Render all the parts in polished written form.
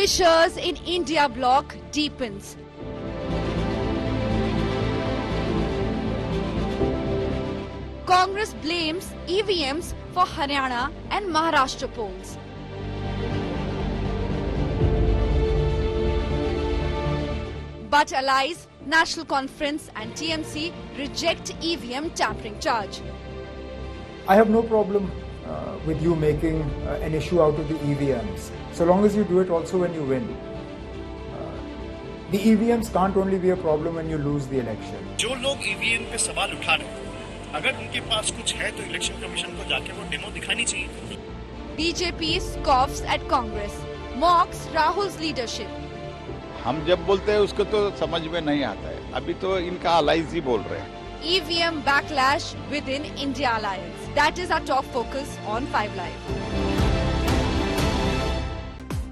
Fissures in India bloc deepens. Congress blames EVMs for Haryana and Maharashtra polls. But allies, National Conference and TMC reject EVM tampering charge. I have no problem with you making an issue out of the EVMs, so long as you do it also when you win. The EVMs can't only be a problem when you lose the election. जो लोग EVM पे सवाल उठा रहे हैं, अगर उनके पास कुछ है तो इलेक्शन कमीशन को जाके वो डेमो दिखानी चाहिए. BJP scoffs at Congress, mocks Rahul's leadership. हम जब बोलते हैं उसको तो समझ में नहीं आता है. अभी तो इनका allies ही बोल रहे हैं. EVM backlash within India alliance. That is our top focus on 5 Live.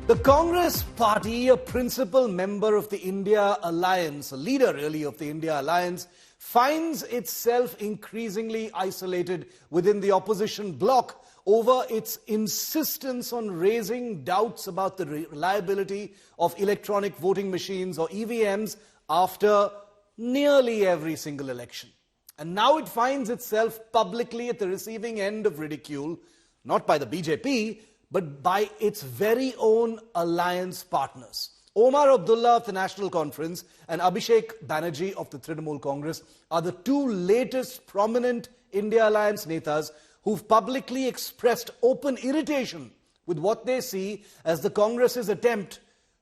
The Congress party, a principal member of the India alliance, a leader really of the India alliance, finds itself increasingly isolated within the opposition bloc over its insistence on raising doubts about the reliability of electronic voting machines or EVMs after nearly every single election. And now it finds itself publicly at the receiving end of ridicule, not by the BJP, but by its very own alliance partners. Omar Abdullah of the National Conference and Abhishek Banerjee of the Trinamool Congress are the two latest prominent India alliance netas who've publicly expressed open irritation with what they see as the Congress's attempt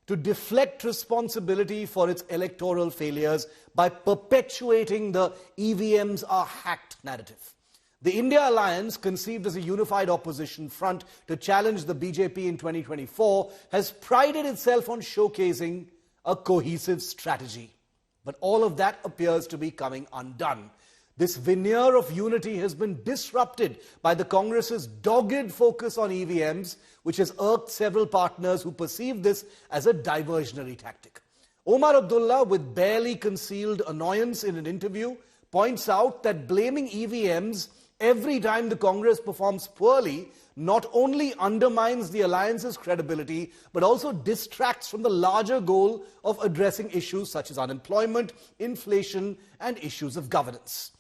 to deflect responsibility for its electoral failures by perpetuating the EVMs are hacked narrative. The India alliance, conceived as a unified opposition front to challenge the BJP in 2024, has prided itself on showcasing a cohesive strategy. But all of that appears to be coming undone. This veneer of unity has been disrupted by the Congress's dogged focus on EVMs, which has irked several partners who perceive this as a diversionary tactic. Omar Abdullah, with barely concealed annoyance in an interview, points out that blaming EVMs every time the Congress performs poorly not only undermines the alliance's credibility, but also distracts from the larger goal of addressing issues such as unemployment, inflation, and issues of governance.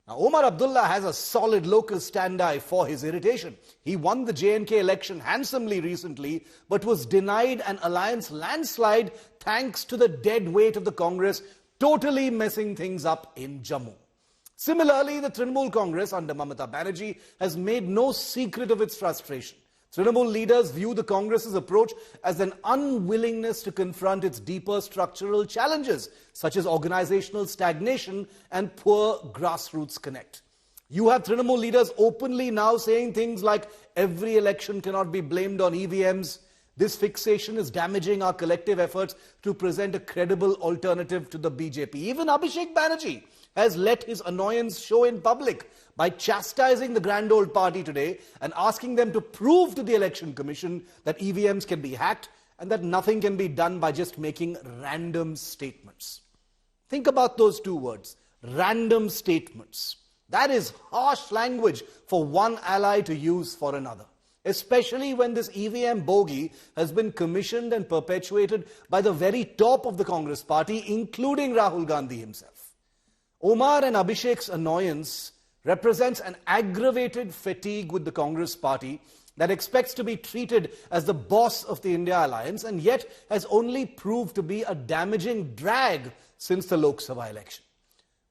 Now, Omar Abdullah has a solid local stand-by for his irritation. He won the J&K election handsomely recently, but was denied an alliance landslide thanks to the dead weight of the Congress totally messing things up in Jammu. Similarly, the Trinamool Congress under Mamata Banerjee has made no secret of its frustration. Trinamool leaders view the Congress's approach as an unwillingness to confront its deeper structural challenges, such as organizational stagnation and poor grassroots connect. You have Trinamool leaders openly now saying things like, every election cannot be blamed on EVMs. This fixation is damaging our collective efforts to present a credible alternative to the BJP. Even Abhishek Banerjee has let his annoyance show in public by chastising the grand old party today and asking them to prove to the Election Commission that EVMs can be hacked and that nothing can be done by just making random statements. Think about those two words, random statements. That is harsh language for one ally to use for another, especially when this EVM bogey has been commissioned and perpetuated by the very top of the Congress party, including Rahul Gandhi himself. Omar and Abhishek's annoyance represents an aggravated fatigue with the Congress party that expects to be treated as the boss of the India alliance and yet has only proved to be a damaging drag since the Lok Sabha election.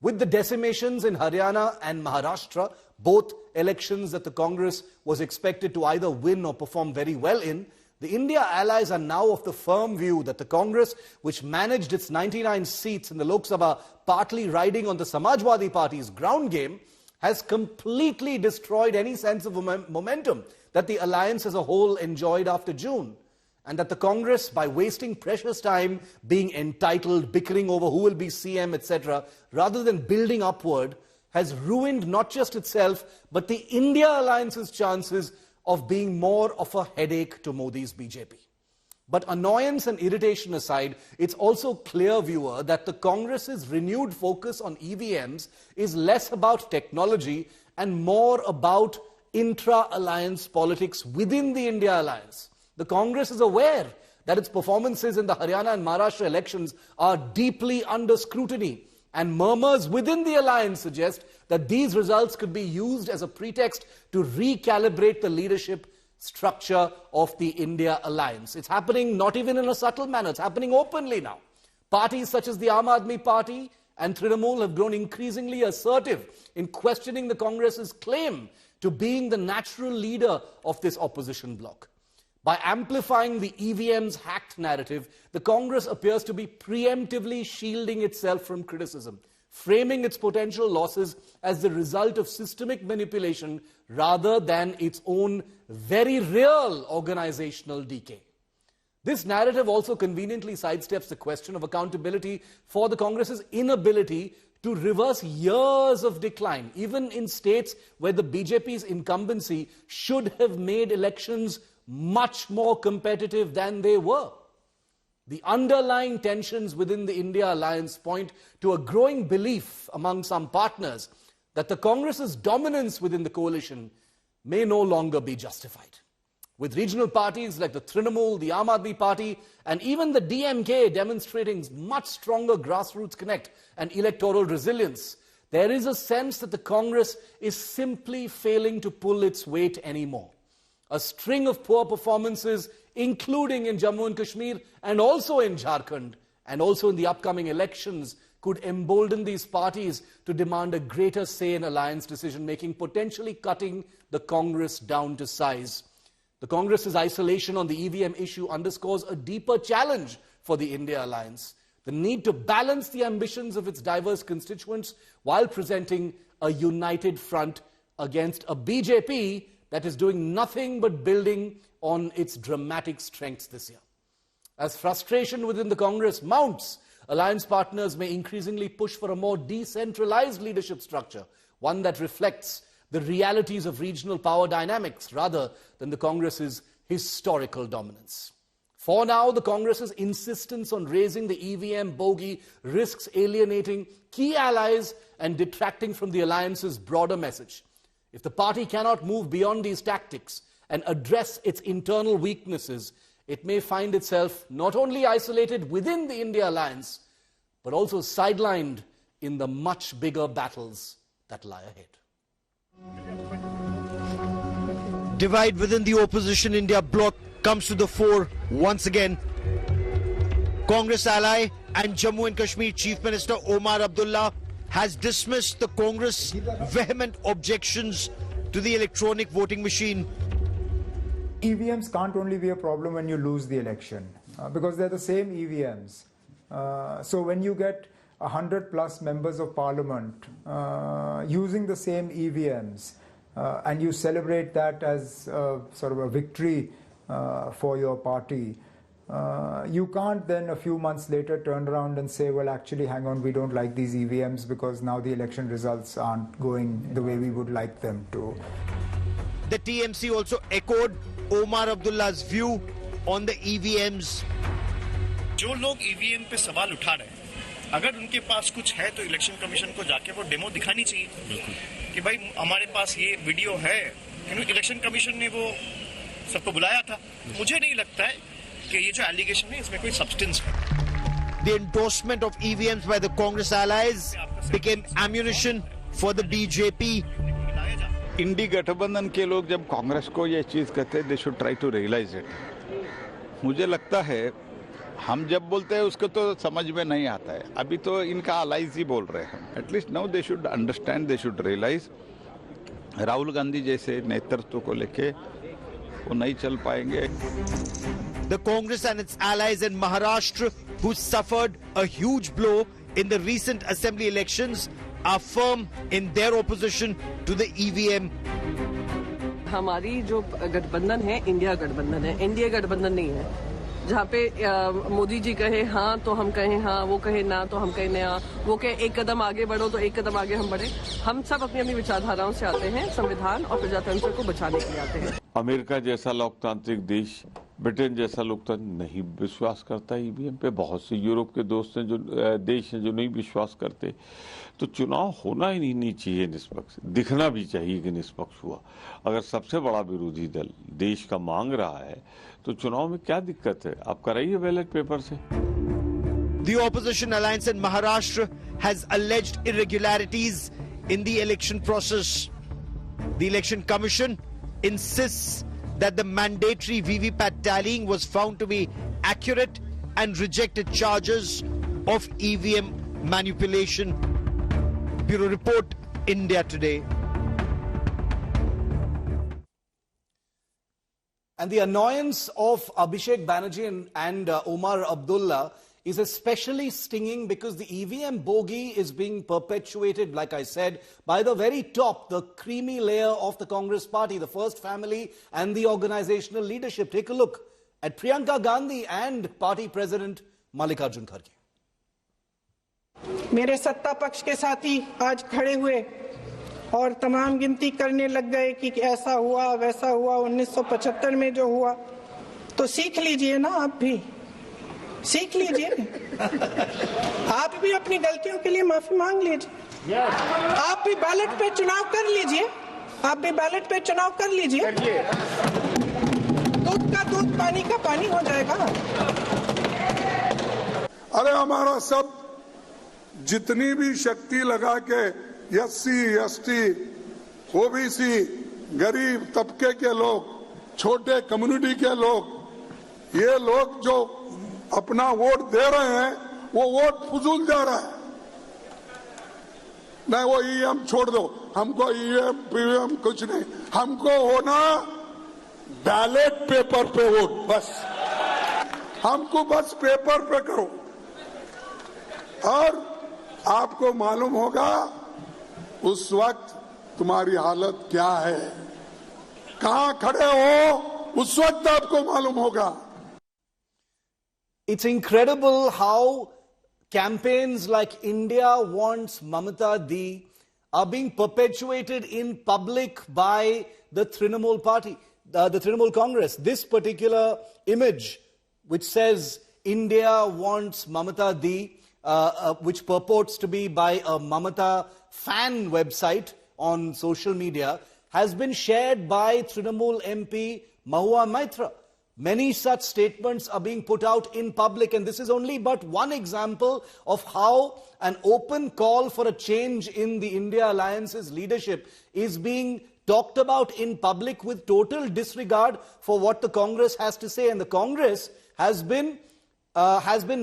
With the decimations in Haryana and Maharashtra, both elections that the Congress was expected to either win or perform very well in, the India allies are now of the firm view that the Congress, which managed its 99 seats in the Lok Sabha partly riding on the Samajwadi Party's ground game, has completely destroyed any sense of momentum that the alliance as a whole enjoyed after June. And that the Congress, by wasting precious time being entitled, bickering over who will be CM, etc., rather than building upward, has ruined not just itself, but the India alliance's chances of being more of a headache to Modi's BJP. But annoyance and irritation aside, it's also clear, viewer, that the Congress's renewed focus on EVMs is less about technology and more about intra-alliance politics within the India alliance. The Congress is aware that its performances in the Haryana and Maharashtra elections are deeply under scrutiny. And murmurs within the alliance suggest that these results could be used as a pretext to recalibrate the leadership structure of the India alliance. It's happening not even in a subtle manner, it's happening openly now. Parties such as the Aam Aadmi Party and Trinamool have grown increasingly assertive in questioning the Congress's claim to being the natural leader of this opposition bloc. By amplifying the EVM's hacked narrative, the Congress appears to be preemptively shielding itself from criticism, framing its potential losses as the result of systemic manipulation rather than its own very real organizational decay. This narrative also conveniently sidesteps the question of accountability for the Congress's inability to reverse years of decline, even in states where the BJP's incumbency should have made elections much more competitive than they were. The underlying tensions within the India alliance point to a growing belief among some partners that the Congress's dominance within the coalition may no longer be justified. With regional parties like the Trinamool, the Aam Aadmi Party, and even the DMK demonstrating much stronger grassroots connect and electoral resilience, there is a sense that the Congress is simply failing to pull its weight anymore. A string of poor performances, including in Jammu and Kashmir and also in Jharkhand and also in the upcoming elections, could embolden these parties to demand a greater say in alliance decision-making, potentially cutting the Congress down to size. The Congress's isolation on the EVM issue underscores a deeper challenge for the India alliance, the need to balance the ambitions of its diverse constituents while presenting a united front against a BJP that is doing nothing but building on its dramatic strengths this year. As frustration within the Congress mounts, alliance partners may increasingly push for a more decentralized leadership structure, one that reflects the realities of regional power dynamics rather than the Congress's historical dominance. For now, the Congress's insistence on raising the EVM bogey risks alienating key allies and detracting from the alliance's broader message. If the party cannot move beyond these tactics and address its internal weaknesses, it may find itself not only isolated within the India alliance, but also sidelined in the much bigger battles that lie ahead. Divide within the opposition India bloc comes to the fore once again. Congress ally and Jammu and Kashmir Chief Minister Omar Abdullah has dismissed the Congress' vehement objections to the electronic voting machine. EVMs can't only be a problem when you lose the election because they're the same EVMs. So when you get 100+ members of parliament using the same EVMs and you celebrate that as sort of a victory for your party, you can't then a few months later turn around and say, well, actually, hang on, we don't like these EVMs because now the election results aren't going the way we would like them to. The TMC also echoed Omar Abdullah's view on the EVMs. जो लोग EVM पे सवाल उठा रहे हैं, अगर उनके पास कुछ है तो इलेक्शन कमीशन को जाके वो डेमो दिखानी चाहिए कि भाई हमारे पास ये वीडियो है, क्योंकि इलेक्शन कमीशन ने वो सबको बुलाया था. मुझे नहीं लगता है कि ये जो एलिगेशन है इसमें कोई सब्सटेंस है. The endorsement of EVMs by the Congress allies became ammunition for the BJP. इंडी गठबंधन के लोग जब कांग्रेस को ये चीज कहते हैं, they should try to realize it. मुझे लगता है हम जब बोलते हैं उसको तो समझ में नहीं आता है. अभी तो इनका अलाइज ही बोल रहे हैं. At least now they should understand, they should realize. Rahul Gandhi जैसे नेतृत्व को लेके वो नहीं चल पाएंगे. The Congress and its allies in Maharashtra, who suffered a huge blow in the recent assembly elections, are firm in their opposition to the EVM. हमारी जो गठबंधन है इंडिया गठबंधन है, एनडीए गठबंधन नहीं है, जहाँ पे मोदी जी कहे हाँ तो हम कहें हाँ, वो कहे ना तो हम कहें ना, वो कहे एक कदम आगे बढ़ो तो एक कदम आगे हम बढ़े. हम सब अपनी अपनी विचारधाराओं से आते हैं, संविधान और प्रजातंत्र को बचाने के लिए आते हैं. अमेरिका जैसा लोकतांत्रिक देश ब्रिटेन जैसा लोकतंत्र नहीं विश्वास करता ईवीएम पे। बहुत से यूरोप के दोस्त हैं, जो देश हैं जो नहीं विश्वास करते। तो चुनाव होना ही नहीं चाहिए निष्पक्ष, दिखना भी चाहिए कि निष्पक्ष हुआ। अगर सबसे बड़ा विरोधी दल देश का मांग रहा है तो चुनाव में क्या दिक्कत है, आप कराइए बैलेट पेपर से। The opposition alliance in Maharashtra has alleged irregularities in the election process. The Election Commission insists that the mandatory VVPAT tallying was found to be accurate and rejected charges of EVM manipulation. Bureau Report, India Today. And the annoyance of Abhishek Banerjee and Omar Abdullah is especially stinging because the EVM bogey is being perpetuated, like I said, by the very top, the creamy layer of the Congress party, the first family and the organizational leadership. Take a look at Priyanka Gandhi and party president Mallikarjun Kharge. मेरे सत्ता पक्ष के साथी आज खड़े हुए और तमाम गिनती करने लग गए कि ऐसा हुआ वैसा हुआ 1975 में जो हुआ, तो सीख लीजिए ना, आप भी सीख लीजिए। आप भी अपनी गलतियों के लिए माफी मांग लीजिए। आप भी बैलेट पे चुनाव कर लीजिए। आप भी बैलेट पे चुनाव कर लीजिए। दूध का दूध, पानी का पानी हो जाएगा। अरे हमारा सब जितनी भी शक्ति लगा के एससी, एसटी, ओबीसी, गरीब तबके के लोग, छोटे कम्युनिटी के लोग, ये लोग जो अपना वोट दे रहे हैं वो वोट फजूल जा रहा है। नहीं, वो ईवीएम छोड़ दो, हमको ईवीएम पीवीएम कुछ नहीं, हमको होना बैलेट पेपर पे वोट, बस हमको बस पेपर पे करो। और आपको मालूम होगा उस वक्त तुम्हारी हालत क्या है, कहां खड़े हो, उस वक्त आपको मालूम होगा। It's incredible how campaigns like India Wants Mamata Di are being perpetuated in public by the Trinamool party, the Trinamool Congress. This particular image, which says India Wants Mamata Di, which purports to be by a Mamata fan website on social media, has been shared by Trinamool MP Mahua Maitra. Many such statements are being put out in public, and this is only but one example of how an open call for a change in the India Alliance's leadership is being talked about in public with total disregard for what the Congress has to say. And the Congress has been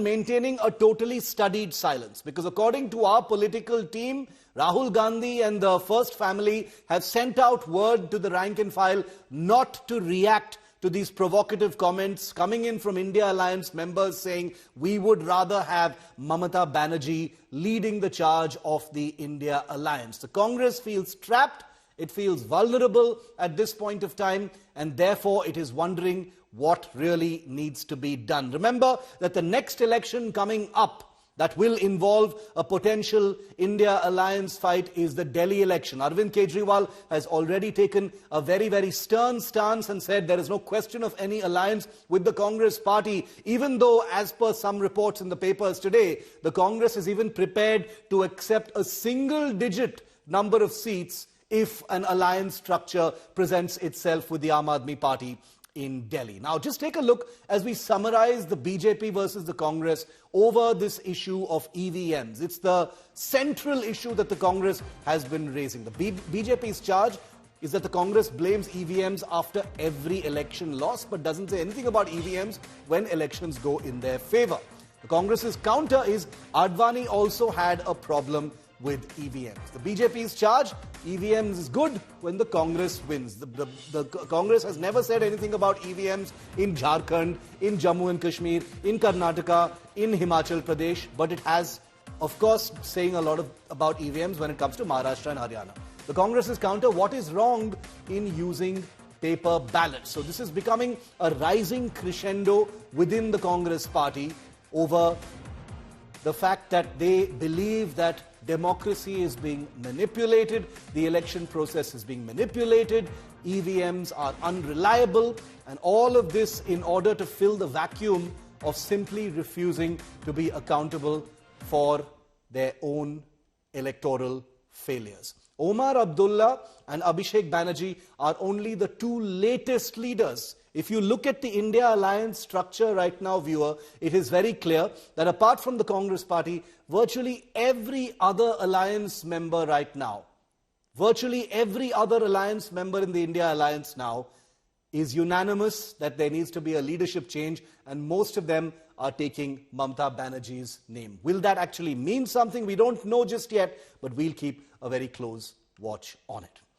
maintaining a totally studied silence, because according to our political team, Rahul Gandhi and the First Family have sent out word to the rank and file not to react to these provocative comments coming in from India Alliance members saying we would rather have Mamata Banerjee leading the charge of the India Alliance. The Congress feels trapped, it feels vulnerable at this point of time, and therefore it is wondering what really needs to be done. Remember that the next election coming up that will involve a potential India Alliance fight is the Delhi election. Arvind Kejriwal has already taken a very, very stern stance and said there is no question of any alliance with the Congress party, even though, as per some reports in the papers today, the Congress is even prepared to accept a single-digit number of seats if an alliance structure presents itself with the Aam Aadmi Party in Delhi. Now, just take a look as we summarize the BJP versus the Congress over this issue of EVMs. It's the central issue that the Congress has been raising. The BJP's charge is that the Congress blames EVMs after every election loss, but doesn't say anything about EVMs when elections go in their favor. The Congress's counter is Advani also had a problem with EVMs. The BJP's charge, EVMs is good when the Congress wins. The Congress has never said anything about EVMs in Jharkhand, in Jammu and Kashmir, in Karnataka, in Himachal Pradesh, but it has, of course, saying a lot about EVMs when it comes to Maharashtra and Haryana. The Congress's counter, what is wrong in using paper ballots? So this is becoming a rising crescendo within the Congress party over the fact that they believe that democracy is being manipulated, the election process is being manipulated, EVMs are unreliable, and all of this in order to fill the vacuum of simply refusing to be accountable for their own electoral failures. Omar Abdullah and Abhishek Banerjee are only the two latest leaders. If you look at the India Alliance structure right now, viewer, it is very clear that apart from the Congress Party, virtually every other alliance member right now, virtually every other alliance member in the India Alliance now is unanimous that there needs to be a leadership change, and most of them are taking Mamata Banerjee's name. Will that actually mean something? We don't know just yet, but we'll keep a very close watch on it.